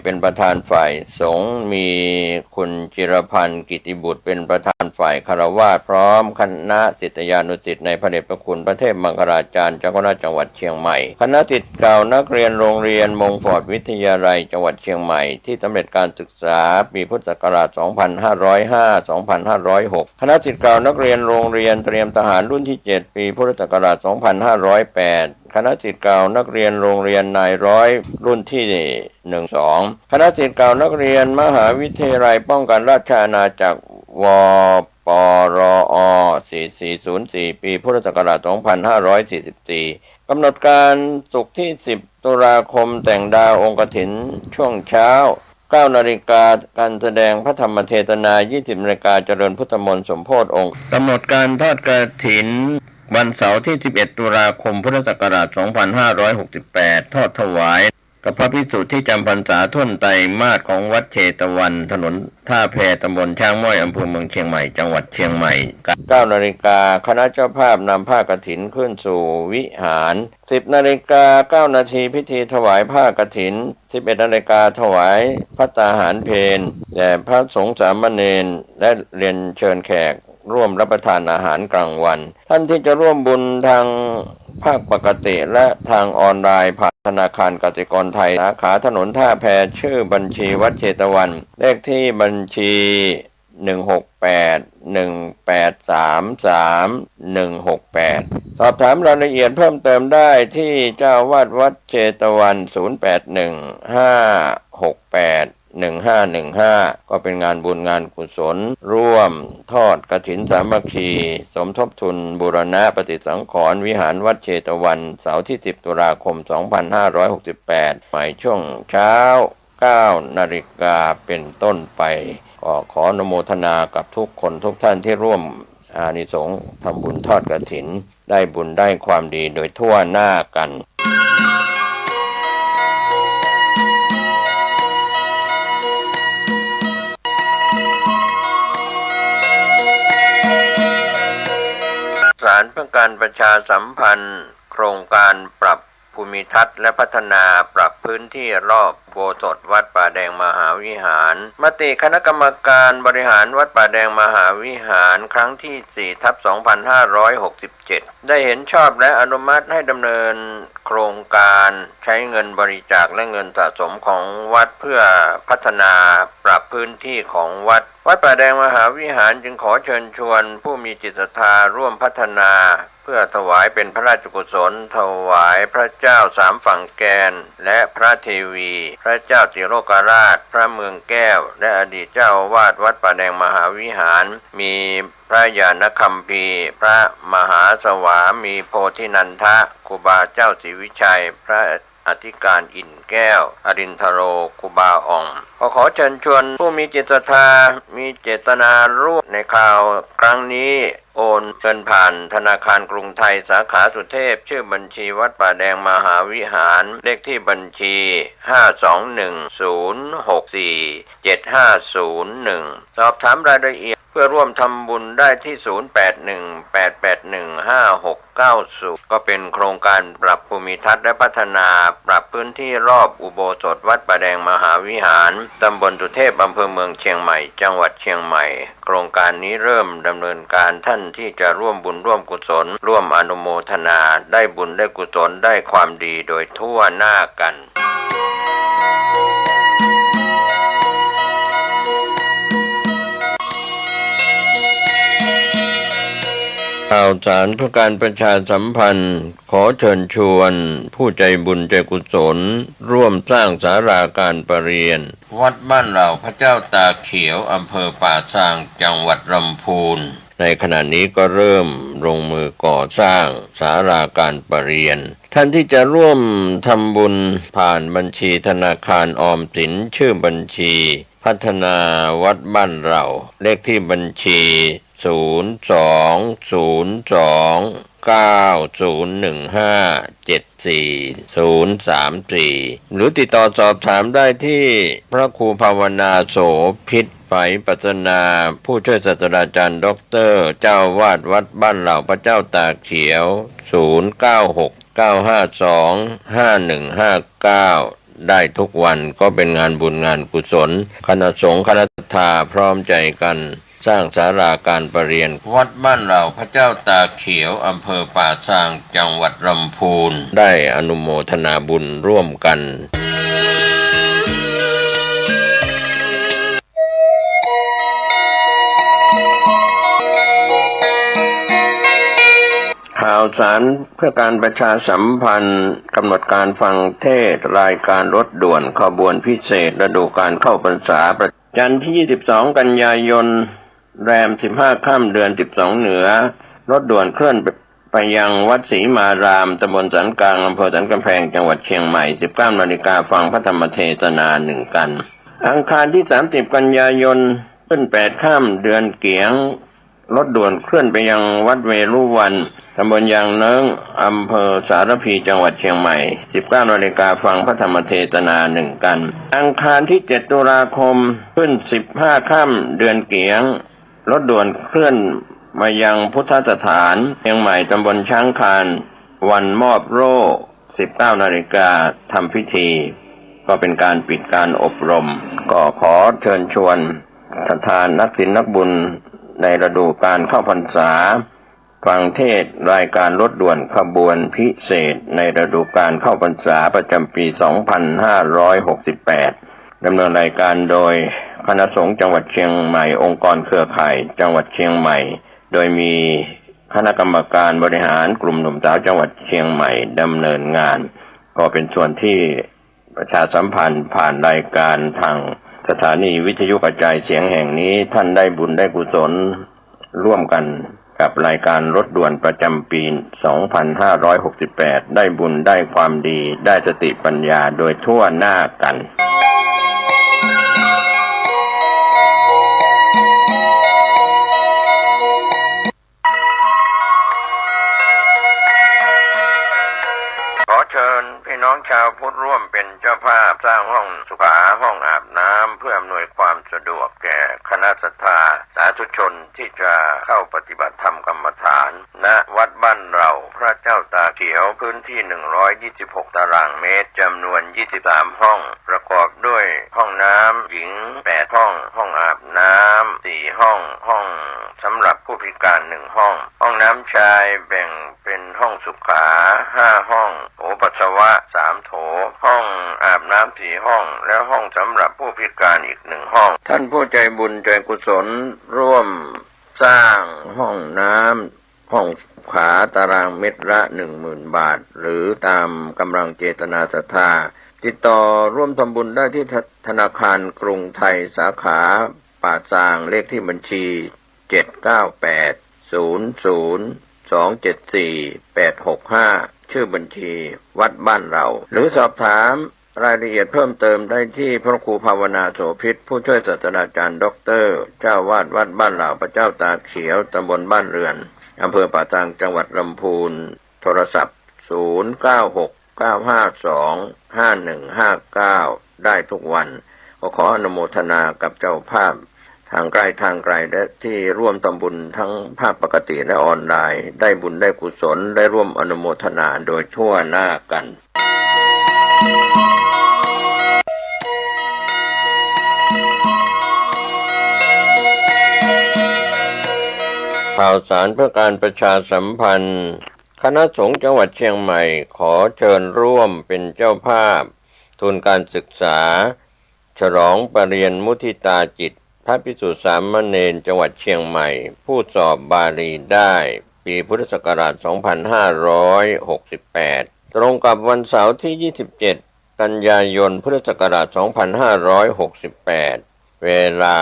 เป็นประธานฝ่ายสงฆ์มีคุณจิรพันธ์กิติบุตรเป็นประธานฝ่ายคฤหัสถ์พร้อมคณะศิษยานุศิษย์ในพระเดชพระคุณพระเทพมังคลาจารย์เจ้าคณะจังหวัดเชียงใหม่คณะศิษย์เก่านักเรียนโรงเรียนมงฟอร์ดวิทยาลัยจังหวัดเชียงใหม่ที่สำเร็จการศึกษาปีพุทธศักราช 2505-2506 คณะศิษย์เก่านักเรียนโรงเรียนเตรียมทหารรุ่นที่ 7 ปีพุทธศักราช 2508 คณะศิษย์เก่านักเรียนโรงเรียนนายร้อยรุ่นที่ 12 คณะศิษย์เก่านักเรียนมหาวิทยาลัยป้องกันราชอาณาจักรวปรอ4404 ปีพุทธศักราช 2544 กำหนดการศุกร์ที่ 10 ตุลาคมแต่งดาวองค์กฐินช่วงเช้า 9 นาฬิกาการแสดงพระธรรมเทศนา 20 นาฬิกาเจริญพุทธมนต์สมโภชองค์กำหนดการทอดกฐินวันเสาร์ที่ 11 ตุลาคม พุทธศักราช 2568 ทอดถวายกับพระภิกษุที่จำพรรษาท่วนไตรมาสของวัดเชตวันถนนท่าแพตำบลช้างม้อยอำเภอเมืองเชียงใหม่จังหวัดเชียงใหม่ 9 นาฬิกาคณะเจ้าภาพนำผ้ากฐินขึ้นสู่วิหาร 10 นาฬิกา 9 นาทีพิธีถวายผ้ากฐิน 11 นาฬิกาถวายภัตตาหารเพลแด่พระสงฆ์สามเณรและเรียนเชิญแขกร่วมรับประทานอาหารกลางวันท่านที่จะร่วมบุญทางภาคปกติและทางออนไลน์ผ่านธนาคารกสิกรไทยสาขาถนนท่าแพชื่อบัญชีวัดเชตวันเลขที่บัญชี16818331168สอบถามรายละเอียดเพิ่มเติมได้ที่เจ้าวาดวัดเชตวัน0815681515ก็เป็นงานบุญงานกุศลร่วมทอดกฐินสามัคคีสมทบทุนบูรณะปฏิสังขรณ์วิหารวัดเชตวันเสาร์ที่ 10 ตุลาคม 2568หมายช่วงเช้า 9 นาฬิกาเป็นต้นไปขออนุโมทนากับทุกคนทุกท่านที่ร่วมอานิสงส์ทำบุญทอดกฐินได้บุญได้ความดีโดยทั่วหน้ากันสารเพื่อการประชาสัมพันธ์โครงการปรับภูมิทัศน์และพัฒนาปรับพื้นที่รอบอุโบสถวัดป่าแดงมหาวิหารมติคณะกรรมการบริหารวัดป่าแดงมหาวิหารครั้งที่ 4/2567 ได้เห็นชอบและอนุมัติให้ดำเนินโครงการใช้เงินบริจาคและเงินสะสมของวัดเพื่อพัฒนาปรับพื้นที่ของวัดป่าแดงมหาวิหารจึงขอเชิญชวนผู้มีจิตศรัทธาร่วมพัฒนาเพื่อถวายเป็นพระราชกุศลถวายพระเจ้าสามฝั่งแกนและพระเทวีพระเจ้าติโลกราชพระเมืองแก้วและอดีตเจ้าอาวาสวัดป่าแดงมหาวิหารมีพระญาณคัมภีร์พระมหาสวามีโพธินันทะครูบาเจ้าศรีวิชัยพระอธิการอิ่นแก้วอรินทโรครูบาอ่องขอเชิญชวนผู้มีจิตศรัทธามีเจตนาร่วมในข่าวครั้งนี้โอนเงินผ่านธนาคารกรุงไทยสาขาสุเทพชื่อบัญชีวัดป่าแดงมหาวิหารเลขที่บัญชี521064750สอบถามรายละเอียดเพื่อร่วมทำบุญได้ที่0818815690ก็เป็นโครงการปรับภูมิทัศน์และพัฒนาปรับพื้นที่รอบอุโบสถวัดป่าแดงมหาวิหารตำบลสุเทพอำเภอเมืองเชียงใหม่จังหวัดเชียงใหม่โครงการนี้เริ่มดำเนินการท่านที่จะร่วมบุญร่วมกุศลร่วมอนุโมทนาได้บุญได้กุศลได้ความดีโดยทั่วหน้ากันข่าวสารเพื่อการประชาสัมพันธ์ขอเชิญชวนผู้ใจบุญใจกุศลร่วมสร้างศาลาการประเรียนวัดบ้านเหล่าพระเจ้าตากเขียวอำเภอป่าซางจังหวัดลำพูนในขณะนี้ก็เริ่มลงมือก่อสร้างศาลาการประเรียนท่านที่จะร่วมทำบุญผ่านบัญชีธนาคารออมสินชื่อบัญชีพัฒนาวัดบ้านเราเลขที่บัญชี02-021574034หรือติดต่อสอบถามได้ที่พระครูภาวนาโสภิตไฝปัสนาผู้ช่วยศาสตราจารย์ด็อกเตอร์เจ้าวาดวัดบ้านเหล่าพระเจ้าตากเขียว0969525159 ได้ทุกวันก็เป็นงานบุญงานกุศลคณะสงฆ์คณะศรัทธาพร้อมใจกันสร้างศาลาการประเรียนวัดบ้านเราพระเจ้าตาเขียวอำเภอป่าซางจังหวัดลำพูนได้อนุโมทนาบุญร่วมกันข่าวสารเพื่อการประชาสัมพันธ์กำหนดการฟังเทศรายการรถด่วนขบวนพิเศษฤดูการเข้าพรรษาประจันทร์ที่22กันยายนแรม15ค่ำเดือน12เหนือรถด่วนเคลื่อนไปยังวัดศรีมารามตำบลสันกลางอำเภอสันกำแพงจังหวัดเชียงใหม่ 19 นาฬิกาฟังพระธรรมเทศนา1กันอังคารที่30กันยายนขึ้น8ค่ำเดือนเกียงรถด่วนเคลื่อนไปยังวัดเวรุวันตำบลยางเนิ้งอำเภอสารพีจังหวัดเชียงใหม่ 19 นาฬิกาฟังพระธรรมเทศนา1กันอังคารที่7ตุลาคมขึ้น15ค่ำเดือนเกียงรถด่วนเคลื่อนมายังพุทธสถานเชียงใหม่ตำบลช้างคานวันมอบโล่ 19 นาฬิกาทำพิธีก็เป็นการปิดการอบรมก็ขอเชิญชวนศรัทธานักศีลนักบุญในฤดูการเข้าพรรษาฟังเทศรายการรถด่วนขบวนพิเศษในฤดูการเข้าพรรษาประจำปี 2568 ดำเนินรายการโดยคณะสงฆ์จังหวัดเชียงใหม่องค์กรเครือข่ายจังหวัดเชียงใหม่โดยมีคณะกรรมการบริหารกลุ่มหนุ่มสาวจังหวัดเชียงใหม่ดำเนินงานก็เป็นส่วนที่ประชาสัมพันธ์ผ่านรายการทางสถานีวิทยุกระจายเสียงแห่งนี้ท่านได้บุญได้กุศลร่วมกันกับรายการรถด่วนประจำปี 2568 ได้บุญได้ความดีได้สติปัญญาโดยทั่วหน้ากันขอเชิญพี่น้องชาวพุทธร่วมเป็นเจ้าภาพสร้างห้องสุขาห้องอาบน้ำเพื่ออำนวยความสะดวกแก่คณะศรัทธาสาธุชนที่จะเข้าปฏิบัติธรรมกรรมฐานณวัดบ้านเราพระเจ้าตาเขียวพื้นที่126ตารางเมตรจำนวน23ห้องประกอบด้วยห้องน้ำหญิง8ห้องห้องอาบน้ำ4ห้องห้องสำหรับผู้พิการ1ห้องห้องน้ำชายแบ่งเป็นห้องสุขา5ห้องโถปัสสาวะ3โถห้องอาบน้ำ4ห้องและห้องสำหรับผู้พิการอีก1ห้องท่านผู้ใจบุญใจกุศลร่วมสร้างห้องน้ำห้องขาตารางเมตรละ 10,000 บาทหรือตามกำลังเจตนาศรัทธาติดต่อร่วมทำบุญได้ที่ธนาคารกรุงไทยสาขาป่าซางเลขที่บัญชี79800274865ชื่อบัญชีวัดบ้านเราหรือสอบถามรายละเอียดเพิ่มเติมได้ที่พระครูภาวนาโสภิตผู้ช่วยศาสตราจารย์ด็อกเตอร์เจ้าวาดวัดบ้านเราพระเจ้าตาเขียวตำบลบ้านเรือนอำเภอป่าซางจังหวัดลำพูนโทรศัพท์0969525159ได้ทุกวันขออนุโมทนากับเจ้าภาพทางไกลทางไกลและที่ร่วมทำบุญทั้งภาพปกติและออนไลน์ได้บุญได้กุศลได้ร่วมอนุโมทนาโดยทั่วหน้ากันข่าวสารเพื่อการประชาสัมพันธ์คณะสงฆ์จังหวัดเชียงใหม่ขอเชิญร่วมเป็นเจ้าภาพทุนการศึกษาฉลองปริญญามุทิตาจิตพระภิกษุสามเณรจังหวัดเชียงใหม่ผู้สอบบาลีได้ปีพุทธศักราช 2568 ตรงกับวันเสาร์ที่ 27 กันยายน พุทธศักราช 2568 เวลา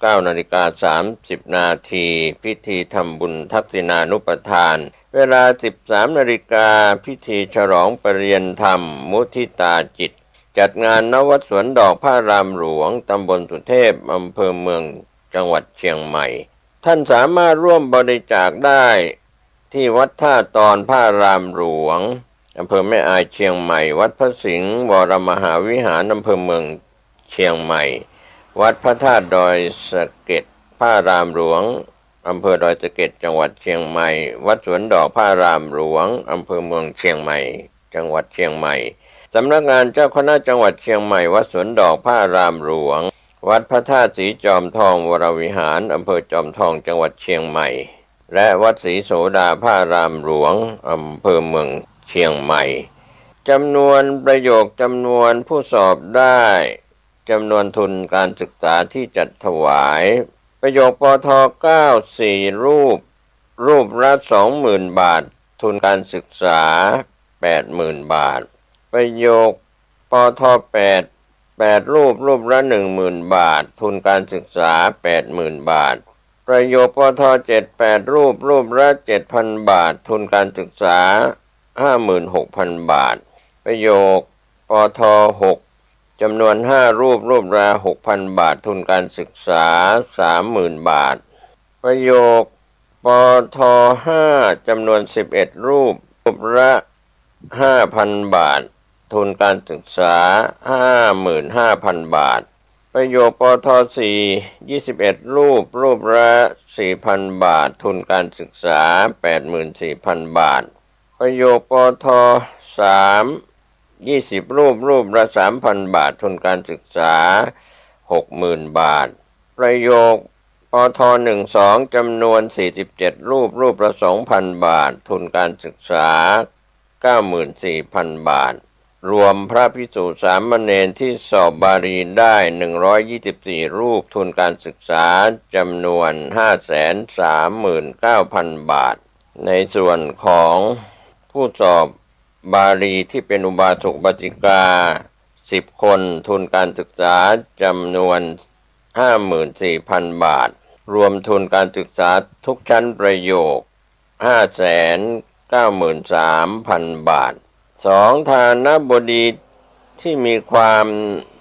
9:30 นาทีพิธีทำบุญทักษิณานุปทานเวลา 13 นาฬิกาพิธีฉลองปริญญาธรรมมุทิตาจิตจัดงานณวัดสวนดอกพระรามหลวงตำบลสุเทพอำเภอเมืองจังหวัดเชียงใหม่ท่านสามารถร่วมบริจาคได้ที่วัดท่าตอนพระรามหลวงอำเภอแม่อายเชียงใหม่วัดพระสิงห์วรมหาวิหารอำเภอเมืองเชียงใหม่วัดพระธาตุดอยสะเก็ดพระรามหลวงอำเภอดอยสะเก็ดจังหวัดเชียงใหม่วัดสวนดอกพระรามหลวงอำเภอเมืองเชียงใหม่จังหวัดเชียงใหม่ส สำนักงานเจ้าคณะจังหวัดเชียงใหม่วัดสวนดอกพระอารามหลวงวัดพระธาตุศรีจอมทองวรวิหารอำเภอจอมทองจังหวัดเชียงใหม่และวัดศรีโสดาพระอารามหลวงอำเภอเมืองเชียงใหม่จำนวนประโยคจำนวนผู้สอบได้จำนวนทุนการศึกษาที่จัดถวายประโยคปท9 4รูปละ20,000 บาททุนการศึกษา 80,000 บาทประโยคปท8รูปละ10,000 บาททุนการศึกษา 80,000 บาทประโยคปท7 8รูปละ 7,000 บาททุนการศึกษา 56,000 บาทประโยคปท6จำนวน5รูปละ 6,000 บาททุนการศึกษา 30,000 บาทประโยคปท5จำนวน11รูปละ 5,000 บาททุนการศึกษา 55,000 บาทประโยคปท4 21รูปละ 4,000 บาททุนการศึกษา 84,000 บาทประโยคปท3 20รูปละ 3,000 บาททุนการศึกษา 60,000 บาทประโยคปท12จำนวน47รูปละ 2,000 บาททุนการศึกษา 94,000 บาทรวมพระภิกษุสามเณรที่สอบบาลีได้124รูปทุนการศึกษาจำนวน 539,000 บาทในส่วนของผู้สอบบาลีที่เป็นอุบาสกอุบาสิกา10คนทุนการศึกษาจำนวน 54,000 บาทรวมทุนการศึกษาทุกชั้นประโยค 593,000 บาท2ทานบดีที่มีความ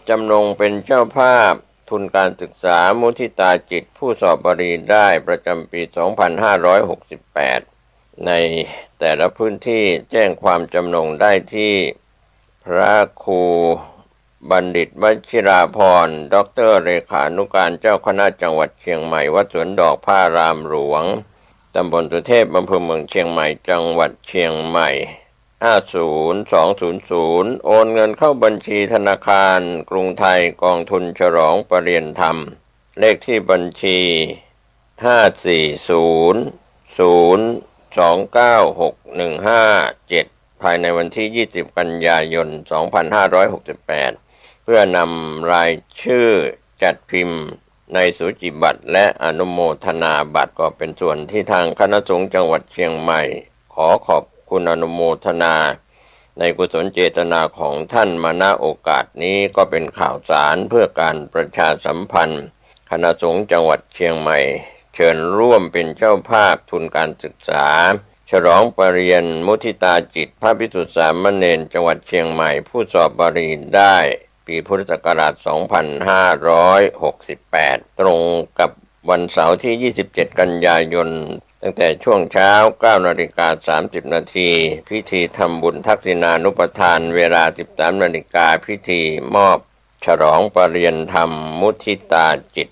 จำนงเป็นเจ้าภาพทุนการศึกษามุทิตาจิตผู้สอบบาลีได้ประจำปี 2568ในแต่ละพื้นที่แจ้งความจำนงได้ที่พระครูบัณฑิตวชิราพรด็อกเตอร์เลขานุการเจ้าคณะจังหวัดเชียงใหม่วัดสวนดอกพระอารามหลวงตำบลสุเทพอำเภอเมืองเชียงใหม่จังหวัดเชียงใหม่50200โอนเงินเข้าบัญชีธนาคารกรุงไทยกองทุนฉลองประเรียนธรรมเลขที่บัญชี540029615ภายในวันที่20กันยายน2568เพื่อนำรายชื่อจัดพิมพ์ในสูจิบัตรและอนุโมทนาบัตรก็เป็นส่วนที่ทางคณะสงฆ์จังหวัดเชียงใหม่ขอขอบคุณอนุโมทนาในกุศลเจตนาของท่านมาณโอกาสนี้ก็เป็นข่าวสารเพื่อการประชาสัมพันธ์คณะสงฆ์จังหวัดเชียงใหม่เชิญร่วมเป็นเจ้าภาพทุนการศึกษาฉลองปรริญญามุทิตาจิตพระภิกษุสามเณรจังหวัดเชียงใหม่ผู้สอบบาลีได้ปีพุทธศักราช 2568 ตรงกับวันเสาร์ที่ 27 กันยายนตั้งแต่ช่วงเช้า 9:30 น.พิธีทำบุญทักษิณานุปทานเวลา 13 นาฬิกาพิธีมอบฉลองปรริญญาธรรมมุทิตาจิต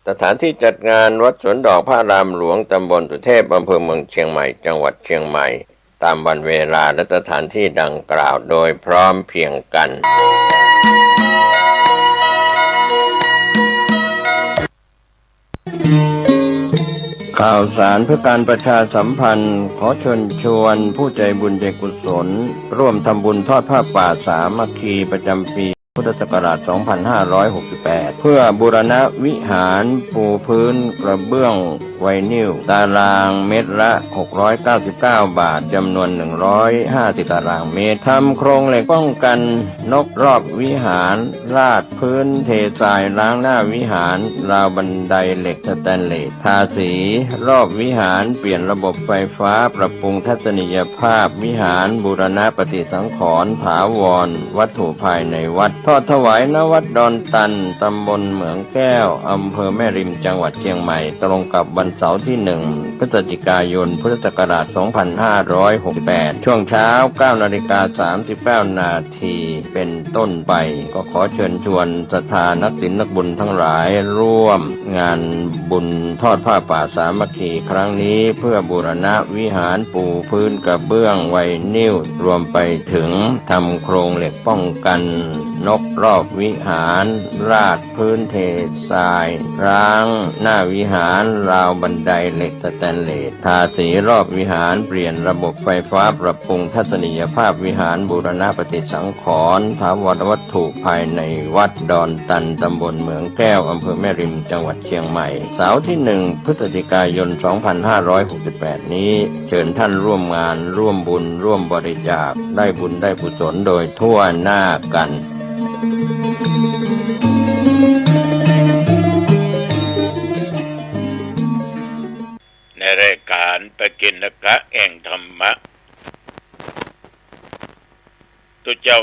สถานที่จัดงานวัดสวนดอกพระอารามหลวงตำบลสุเทพอำเภอเมืองเชียงใหม่จังหวัดเชียงใหม่ตามวันเวลาและสถานที่ดังกล่าวโดยพร้อมเพรียงกันข่าวสารเพื่อการประชาสัมพันธ์ขอเชิญชวนผู้ใจบุญใจกุศลร่วมทำบุญทอดผ้าป่าสามัคคีประจำปีพุทธศักราช 2568 เพื่อบูรณะวิหารปูพื้นกระเบื้องไวนิลตารางเมตรละ 699 บาทจำนวน150ตารางเมตรทำโครงเหล็กป้องกันนกรอบวิหารราดพื้นเททรายล้างหน้าวิหารราวบันไดเหล็กสแตนเลสทาสีรอบวิหารเปลี่ยนระบบไฟฟ้าปรับปรุงทัศนียภาพวิหารบูรณะปฏิสังขรณ์ถาวรวัตถุภายในวัดทอดถวายณวัดดอนตันตำบลเหมืองแก้วอำเภอแม่ริมจังหวัดเชียงใหม่ตรงกับวันเสาร์ที่ 1 พฤศจิกายนพุทธศักราช 2568 ช่วงเช้า 9:39 น. เป็นต้นไปก็ขอเชิญชวนศรัทธานักศีลนักบุญทั้งหลายร่วมงานบุญทอดผ้าป่าสามัคคีครั้งนี้เพื่อบูรณะวิหารปูพื้นกระเบื้องไวนิลรวมไปถึงทำโครงเหล็กป้องกันนกรอบวิหารราดพื้นเททรายร้างหน้าวิหารราวบันไดเหล็กสแตนเลสทาสีรอบวิหารเปลี่ยนระบบไฟฟ้าปรับปรุงทัศนียภาพวิหารบูรณะปฏิสังขรณ์ถาวรวัตถุภายในวัดดอนตันตำบลเหมืองแก้วอำเภอแม่ริมจังหวัดเชียงใหม่เสาร์ที่1พฤศจิกายน2568นี้เชิญท่านร่วมงานร่วมบุญร่วมบริจาคได้บุญได้กุศลโดยทั่วหน้ากันในรายการปกิณกะแห่งธรรมะตุเจ้า